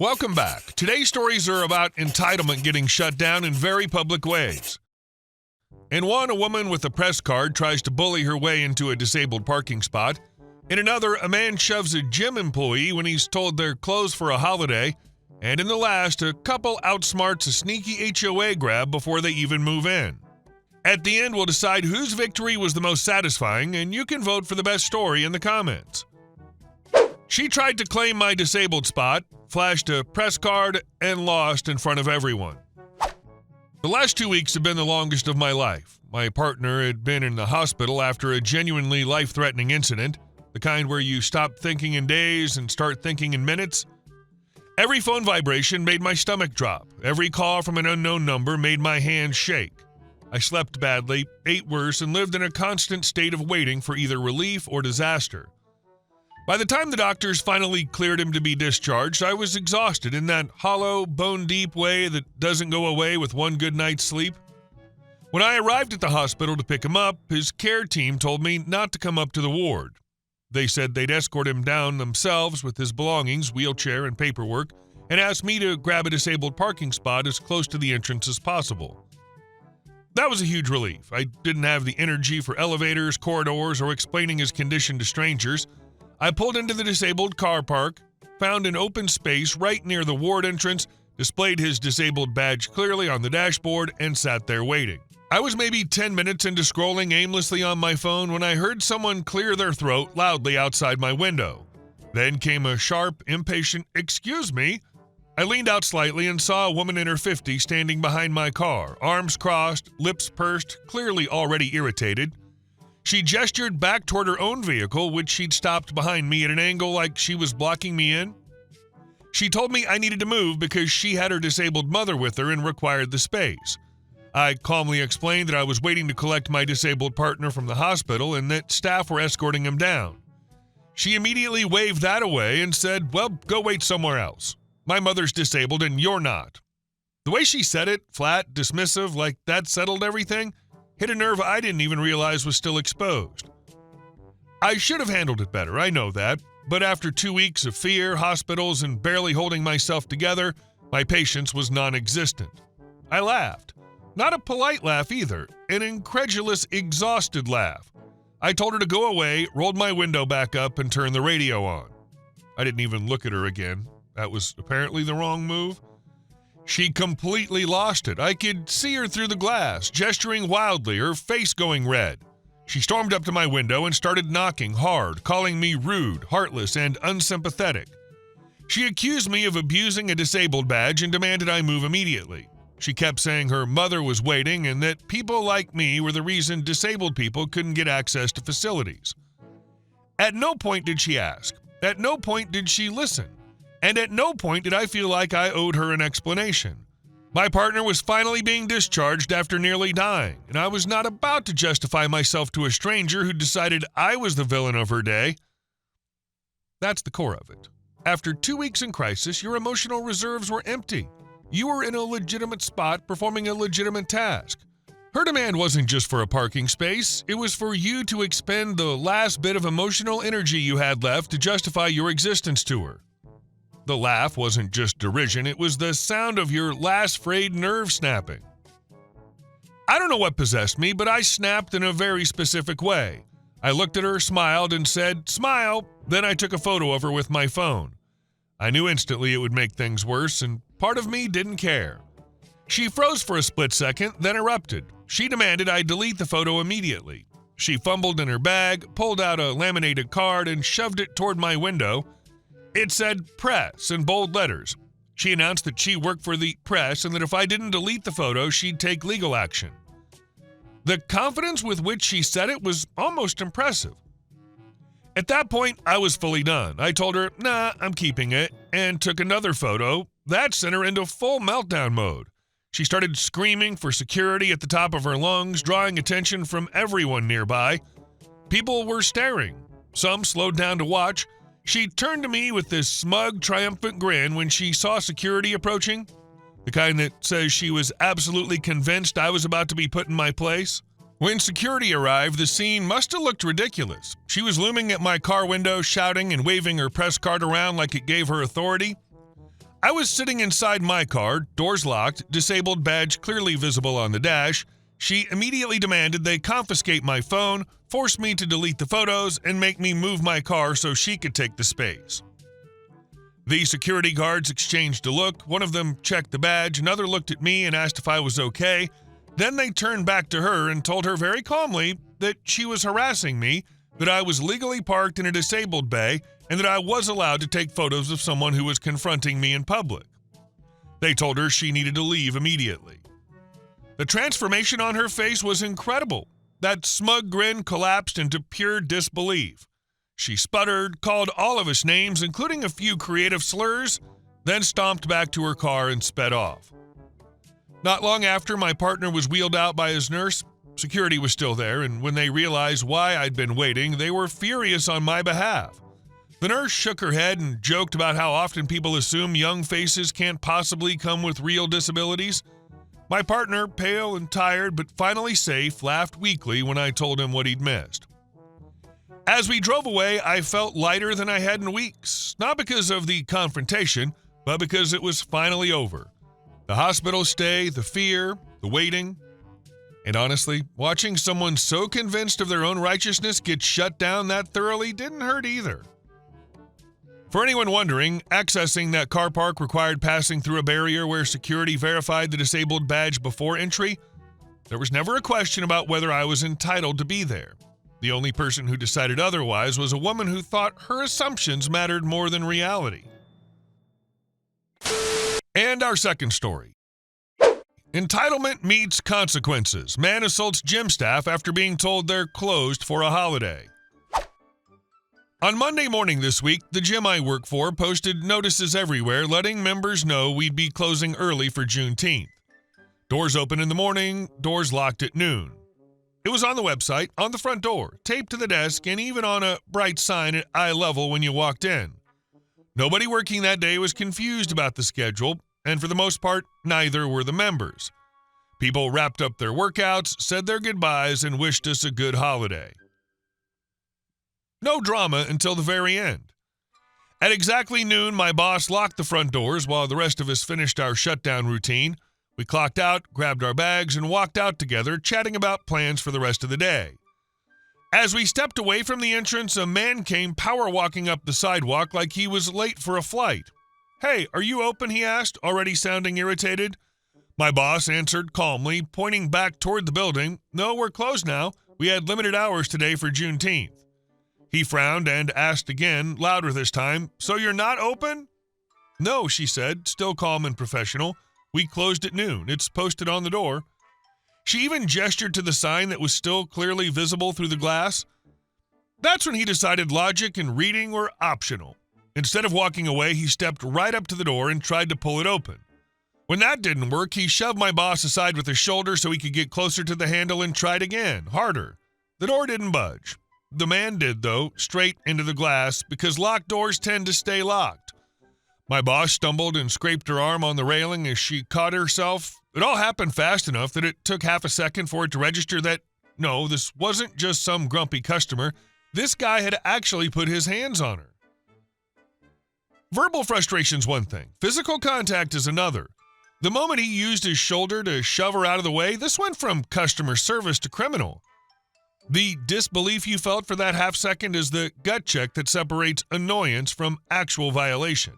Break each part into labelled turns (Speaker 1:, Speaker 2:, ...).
Speaker 1: Welcome back. Today's stories are about entitlement getting shut down in very public ways. In one, a woman with a press card tries to bully her way into a disabled parking spot. In another, a man shoves a gym employee when he's told they're closed for a holiday. And in the last, a couple outsmarts a sneaky HOA grab before they even move in. At the end, we'll decide whose victory was the most satisfying, and you can vote for the best story in the comments. She tried to claim my disabled spot, flashed a press card, and lost in front of everyone. The last 2 weeks have been the longest of my life. My partner had been in the hospital after a genuinely life-threatening incident, the kind where you stop thinking in days and start thinking in minutes. Every phone vibration made my stomach drop. Every call from an unknown number made my hands shake. I slept badly, ate worse, and lived in a constant state of waiting for either relief or disaster. By the time the doctors finally cleared him to be discharged, I was exhausted in that hollow, bone-deep way that doesn't go away with one good night's sleep. When I arrived at the hospital to pick him up, his care team told me not to come up to the ward. They said they'd escort him down themselves with his belongings, wheelchair, and paperwork, and asked me to grab a disabled parking spot as close to the entrance as possible. That was a huge relief. I didn't have the energy for elevators, corridors, or explaining his condition to strangers. I pulled into the disabled car park, found an open space right near the ward entrance, displayed his disabled badge clearly on the dashboard, and sat there waiting. I was maybe 10 minutes into scrolling aimlessly on my phone when I heard someone clear their throat loudly outside my window. Then came a sharp, impatient, "Excuse me." I leaned out slightly and saw a woman in her 50s standing behind my car, arms crossed, lips pursed, clearly already irritated. She gestured back toward her own vehicle, which she'd stopped behind me at an angle like she was blocking me in. She told me I needed to move because she had her disabled mother with her and required the space. I calmly explained that I was waiting to collect my disabled partner from the hospital and that staff were escorting him down. She immediately waved that away and said, "Well, go wait somewhere else. My mother's disabled and you're not." The way she said it, flat, dismissive, like that settled everything, hit a nerve I didn't even realize was still exposed. I should have handled it better, I know that, but after 2 weeks of fear, hospitals, and barely holding myself together, my patience was non-existent. I laughed. Not a polite laugh either, an incredulous, exhausted laugh. I told her to go away, rolled my window back up, and turned the radio on. I didn't even look at her again. That was apparently the wrong move. She completely lost it. I could see her through the glass, gesturing wildly, her face going red. She stormed up to my window and started knocking hard, calling me rude, heartless, and unsympathetic. She accused me of abusing a disabled badge and demanded I move immediately. She kept saying her mother was waiting and that people like me were the reason disabled people couldn't get access to facilities. At no point did she ask. At no point did she listen. And at no point did I feel like I owed her an explanation. My partner was finally being discharged after nearly dying, and I was not about to justify myself to a stranger who decided I was the villain of her day. That's the core of it. After 2 weeks in crisis, your emotional reserves were empty. You were in a legitimate spot performing a legitimate task. Her demand wasn't just for a parking space. It was for you to expend the last bit of emotional energy you had left to justify your existence to her. The laugh wasn't just derision, it was the sound of your last frayed nerve snapping. I don't know what possessed me, but I snapped in a very specific way. I looked at her, smiled, and said, "Smile." Then I took a photo of her with my phone. I knew instantly it would make things worse, and part of me didn't care. She froze for a split second, then erupted. She demanded I delete the photo immediately. She fumbled in her bag, pulled out a laminated card, and shoved it toward my window. It said "Press" in bold letters. She announced that she worked for the press and that if I didn't delete the photo, she'd take legal action. The confidence with which she said it was almost impressive. At that point, I was fully done. I told her, "Nah, I'm keeping it," and took another photo. That sent her into full meltdown mode. She started screaming for security at the top of her lungs, drawing attention from everyone nearby. People were staring. Some slowed down to watch. She turned to me with this smug, triumphant grin when she saw security approaching, the kind that says she was absolutely convinced I was about to be put in my place. When security arrived, the scene must have looked ridiculous. She was looming at my car window, shouting and waving her press card around like it gave her authority. I was sitting inside my car, doors locked, disabled badge clearly visible on the dash. She immediately demanded they confiscate my phone, force me to delete the photos, and make me move my car so she could take the space. The security guards exchanged a look. One of them checked the badge, another looked at me and asked if I was okay. Then they turned back to her and told her very calmly that she was harassing me, that I was legally parked in a disabled bay, and that I was allowed to take photos of someone who was confronting me in public. They told her she needed to leave immediately. The transformation on her face was incredible. That smug grin collapsed into pure disbelief. She sputtered, called all of us names, including a few creative slurs, then stomped back to her car and sped off. Not long after, my partner was wheeled out by his nurse. Security was still there, and when they realized why I'd been waiting, they were furious on my behalf. The nurse shook her head and joked about how often people assume young faces can't possibly come with real disabilities. My partner, pale and tired but finally safe, laughed weakly when I told him what he'd missed. As we drove away, I felt lighter than I had in weeks, not because of the confrontation, but because it was finally over. The hospital stay, the fear, the waiting. And honestly, watching someone so convinced of their own righteousness get shut down that thoroughly didn't hurt either. For anyone wondering, accessing that car park required passing through a barrier where security verified the disabled badge before entry. There was never a question about whether I was entitled to be there. The only person who decided otherwise was a woman who thought her assumptions mattered more than reality. And our second story. Entitlement meets consequences. Man assaults gym staff after being told they're closed for a holiday. On Monday morning this week, the gym I work for posted notices everywhere letting members know we'd be closing early for Juneteenth. Doors open in the morning, doors locked at noon. It was on the website, on the front door, taped to the desk, and even on a bright sign at eye level when you walked in. Nobody working that day was confused about the schedule, and for the most part, neither were the members. People wrapped up their workouts, said their goodbyes, and wished us a good holiday. No drama until the very end. At exactly noon, my boss locked the front doors while the rest of us finished our shutdown routine. We clocked out, grabbed our bags, and walked out together, chatting about plans for the rest of the day. As we stepped away from the entrance, a man came power walking up the sidewalk like he was late for a flight. "Hey, are you open?" he asked, already sounding irritated. My boss answered calmly, pointing back toward the building. "No, we're closed now. We had limited hours today for Juneteenth." He frowned and asked again, louder this time, "So you're not open?" "No," she said, still calm and professional. "We closed at noon. It's posted on the door." She even gestured to the sign that was still clearly visible through the glass. That's when he decided logic and reading were optional. Instead of walking away, he stepped right up to the door and tried to pull it open. When that didn't work, he shoved my boss aside with his shoulder so he could get closer to the handle and tried again, harder. The door didn't budge. The man did, though, straight into the glass, because locked doors tend to stay locked. My boss stumbled and scraped her arm on the railing as she caught herself. It all happened fast enough that it took half a second for it to register that, no, this wasn't just some grumpy customer. This guy had actually put his hands on her. Verbal frustration's one thing. Physical contact is another. The moment he used his shoulder to shove her out of the way, this went from customer service to criminal. The disbelief you felt for that half second is the gut check that separates annoyance from actual violation.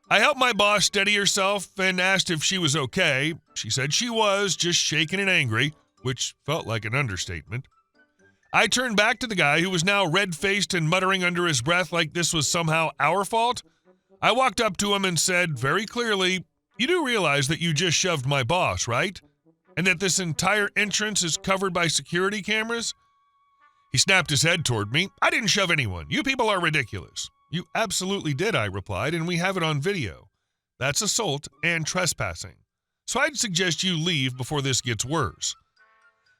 Speaker 1: I helped my boss steady herself and asked if she was okay. She said she was, just shaken and angry, which felt like an understatement. I turned back to the guy who was now red-faced and muttering under his breath like this was somehow our fault. I walked up to him and said very clearly, "You do realize that you just shoved my boss, right? And that this entire entrance is covered by security cameras?" He snapped his head toward me. "I didn't shove anyone. You people are ridiculous." "You absolutely did," I replied, "and we have it on video. That's assault and trespassing. So I'd suggest you leave before this gets worse."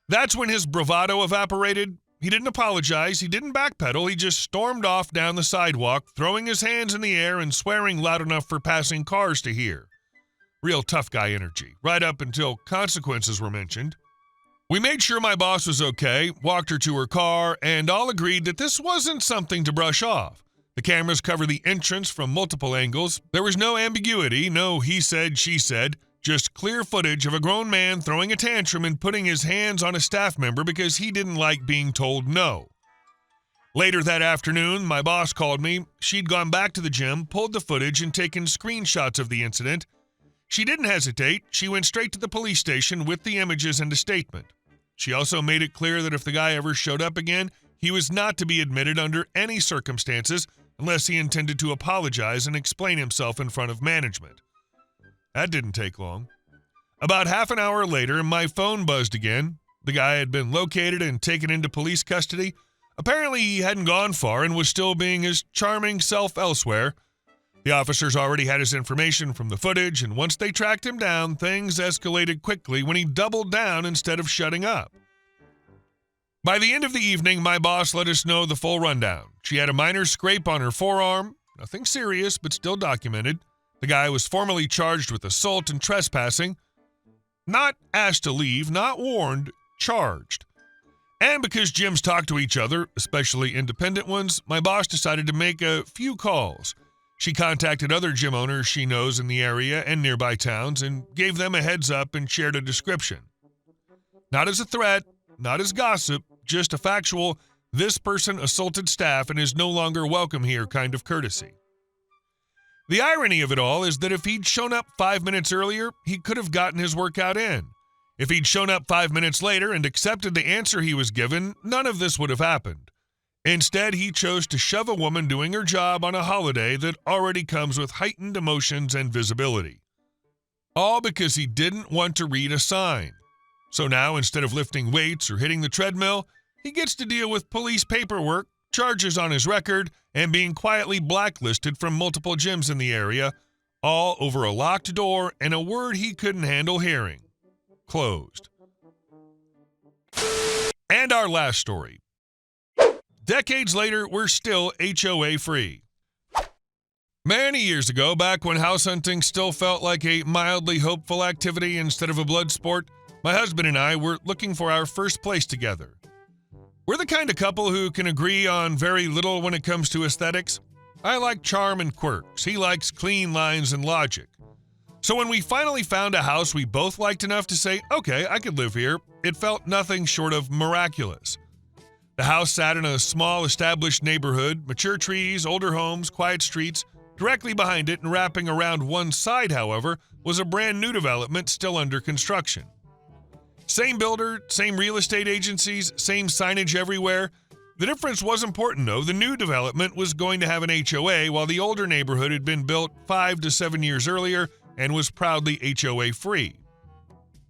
Speaker 1: That's when his bravado evaporated. He didn't apologize. He didn't backpedal. He just stormed off down the sidewalk, throwing his hands in the air and swearing loud enough for passing cars to hear. Real tough guy energy, right up until consequences were mentioned. We made sure my boss was okay, walked her to her car, and all agreed that this wasn't something to brush off. The cameras cover the entrance from multiple angles. There was no ambiguity, no he said, she said, just clear footage of a grown man throwing a tantrum and putting his hands on a staff member because he didn't like being told no. Later that afternoon, my boss called me. She'd gone back to the gym, pulled the footage, and taken screenshots of the incident. She didn't hesitate. She went straight to the police station with the images and a statement. She also made it clear that if the guy ever showed up again, he was not to be admitted under any circumstances unless he intended to apologize and explain himself in front of management. That didn't take long. About half an hour later, my phone buzzed again. The guy had been located and taken into police custody. Apparently, he hadn't gone far and was still being his charming self elsewhere. The officers already had his information from the footage, and once they tracked him down, things escalated quickly when he doubled down instead of shutting up. By the end of the evening, my boss let us know the full rundown. She had a minor scrape on her forearm, nothing serious, but still documented. The guy was formally charged with assault and trespassing. Not asked to leave, not warned, charged. And because gyms talk to each other, especially independent ones, my boss decided to make a few calls. She contacted other gym owners she knows in the area and nearby towns and gave them a heads up and shared a description. Not as a threat, not as gossip, just a factual, this person assaulted staff and is no longer welcome here kind of courtesy. The irony of it all is that if he'd shown up 5 minutes earlier, he could have gotten his workout in. If he'd shown up 5 minutes later and accepted the answer he was given, none of this would have happened. Instead, he chose to shove a woman doing her job on a holiday that already comes with heightened emotions and visibility. All because he didn't want to read a sign. So now, instead of lifting weights or hitting the treadmill, he gets to deal with police paperwork, charges on his record, and being quietly blacklisted from multiple gyms in the area, all over a locked door and a word he couldn't handle hearing. Closed. And our last story. Decades later, we're still HOA-free. Many years ago, back when house hunting still felt like a mildly hopeful activity instead of a blood sport, my husband and I were looking for our first place together. We're the kind of couple who can agree on very little when it comes to aesthetics. I like charm and quirks. He likes clean lines and logic. So when we finally found a house we both liked enough to say, okay, I could live here, it felt nothing short of miraculous. The house sat in a small, established neighborhood, mature trees, older homes, quiet streets. Directly behind it and wrapping around one side, however, was a brand new development still under construction. Same builder, same real estate agencies, same signage everywhere. The difference was important, though. The new development was going to have an HOA, while the older neighborhood had been built 5 to 7 years earlier and was proudly HOA-free.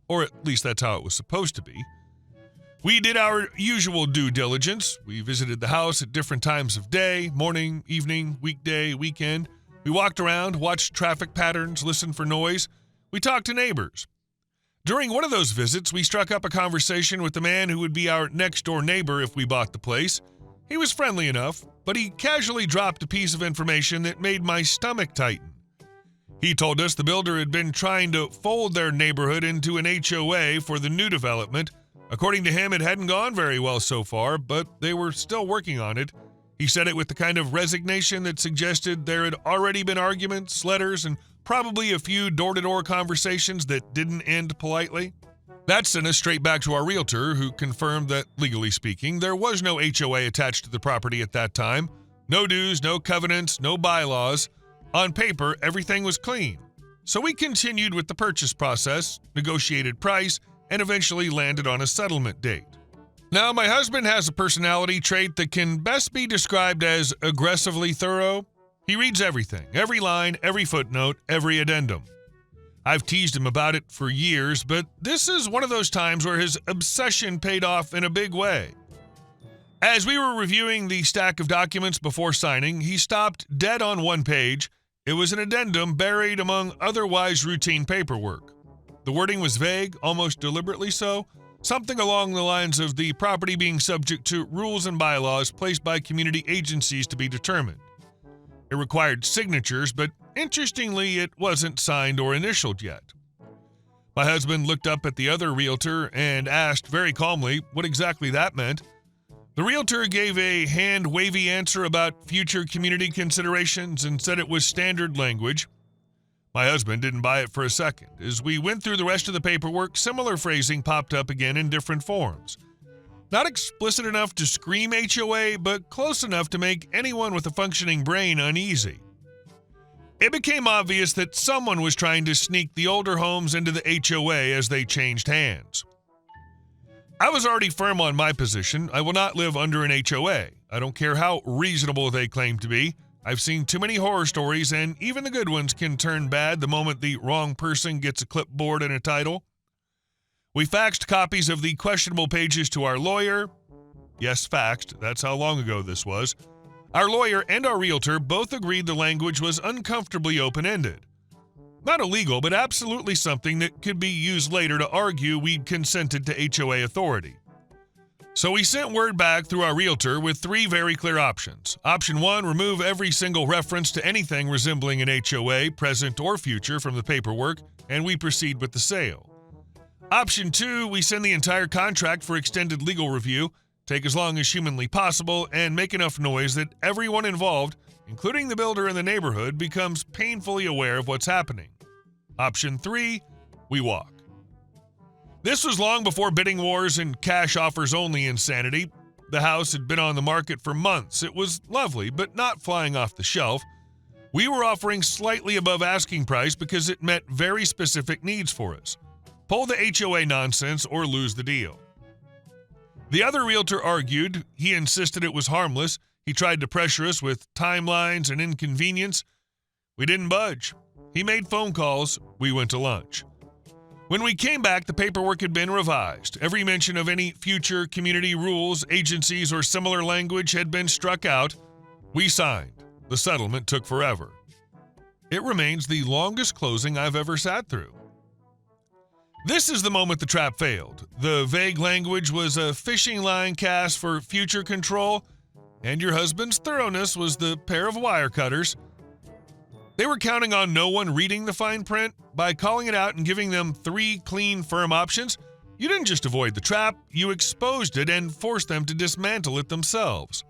Speaker 1: Or at least that's how it was supposed to be. We did our usual due diligence. We visited the house at different times of day, morning, evening, weekday, weekend. We walked around, watched traffic patterns, listened for noise. We talked to neighbors. During one of those visits, we struck up a conversation with the man who would be our next-door neighbor if we bought the place. He was friendly enough, but he casually dropped a piece of information that made my stomach tighten. He told us the builder had been trying to fold their neighborhood into an HOA for the new development. According to him, it hadn't gone very well so far, but they were still working on it. He said it with the kind of resignation that suggested there had already been arguments, letters, and probably a few door-to-door conversations that didn't end politely. That sent us straight back to our realtor, who confirmed that, legally speaking, there was no HOA attached to the property at that time. No dues, no covenants, no bylaws. On paper, everything was clean. So we continued with the purchase process, negotiated price, and eventually landed on a settlement date. Now, my husband has a personality trait that can best be described as aggressively thorough. He reads everything, every line, every footnote, every addendum. I've teased him about it for years, but this is one of those times where his obsession paid off in a big way. As we were reviewing the stack of documents before signing, he stopped dead on one page. It was an addendum buried among otherwise routine paperwork. The wording was vague, almost deliberately so, something along the lines of the property being subject to rules and bylaws placed by community agencies to be determined. It required signatures, but interestingly, it wasn't signed or initialed yet. My husband looked up at the other realtor and asked very calmly what exactly that meant. The realtor gave a hand-wavy answer about future community considerations and said it was standard language. My husband didn't buy it for a second. As we went through the rest of the paperwork, similar phrasing popped up again in different forms. Not explicit enough to scream HOA, but close enough to make anyone with a functioning brain uneasy. It became obvious that someone was trying to sneak the older homes into the HOA as they changed hands. I was already firm on my position. I will not live under an HOA. I don't care how reasonable they claim to be. I've seen too many horror stories, and even the good ones can turn bad the moment the wrong person gets a clipboard and a title. We faxed copies of the questionable pages to our lawyer. Yes, faxed. That's how long ago this was. Our lawyer and our realtor both agreed the language was uncomfortably open-ended. Not illegal, but absolutely something that could be used later to argue we'd consented to HOA authority. So we sent word back through our realtor with 3 very clear options. Option 1, remove every single reference to anything resembling an HOA, present or future, from the paperwork, and we proceed with the sale. Option 2, we send the entire contract for extended legal review, take as long as humanly possible, and make enough noise that everyone involved, including the builder and the neighborhood, becomes painfully aware of what's happening. Option 3, we walk. This was long before bidding wars and cash offers only insanity. The house had been on the market for months. It was lovely, but not flying off the shelf. We were offering slightly above asking price because it met very specific needs for us. Pull the HOA nonsense or lose the deal. The other realtor argued. He insisted it was harmless. He tried to pressure us with timelines and inconvenience. We didn't budge. He made phone calls. We went to lunch. When we came back, the paperwork had been revised. Every mention of any future community rules, agencies, or similar language had been struck out. We signed. The settlement took forever. It remains the longest closing I've ever sat through. This is the moment the trap failed. The vague language was a fishing line cast for future control, and your husband's thoroughness was the pair of wire cutters. They were counting on no one reading the fine print. By calling it out and giving them 3 clean, firm options, you didn't just avoid the trap, you exposed it and forced them to dismantle it themselves.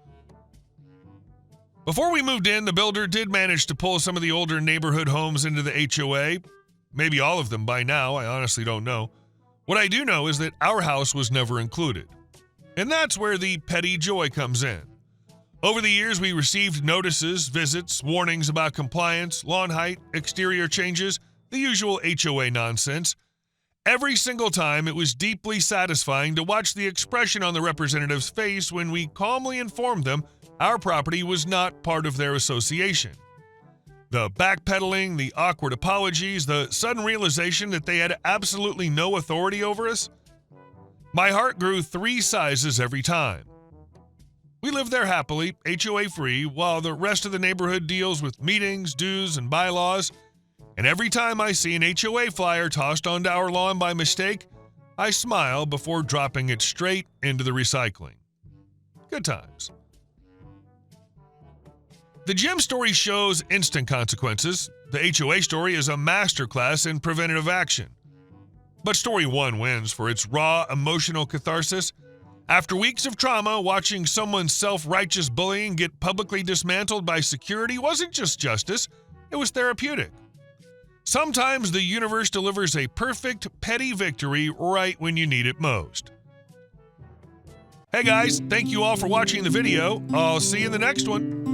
Speaker 1: Before we moved in, the builder did manage to pull some of the older neighborhood homes into the HOA. Maybe all of them by now, I honestly don't know. What I do know is that our house was never included. And that's where the petty joy comes in. Over the years, we received notices, visits, warnings about compliance, lawn height, exterior changes, the usual HOA nonsense. Every single time, it was deeply satisfying to watch the expression on the representative's face when we calmly informed them our property was not part of their association. The backpedaling, the awkward apologies, the sudden realization that they had absolutely no authority over us. My heart grew 3 sizes every time. We live there happily, HOA-free, while the rest of the neighborhood deals with meetings, dues, and bylaws. And every time I see an HOA flyer tossed onto our lawn by mistake, I smile before dropping it straight into the recycling. Good times. The gem story shows instant consequences. The HOA story is a masterclass in preventative action. But story 1 wins for its raw, emotional catharsis. After weeks of trauma, watching someone's self-righteous bullying get publicly dismantled by security wasn't just justice, it was therapeutic. Sometimes the universe delivers a perfect, petty victory right when you need it most. Hey guys, thank you all for watching the video. I'll see you in the next one.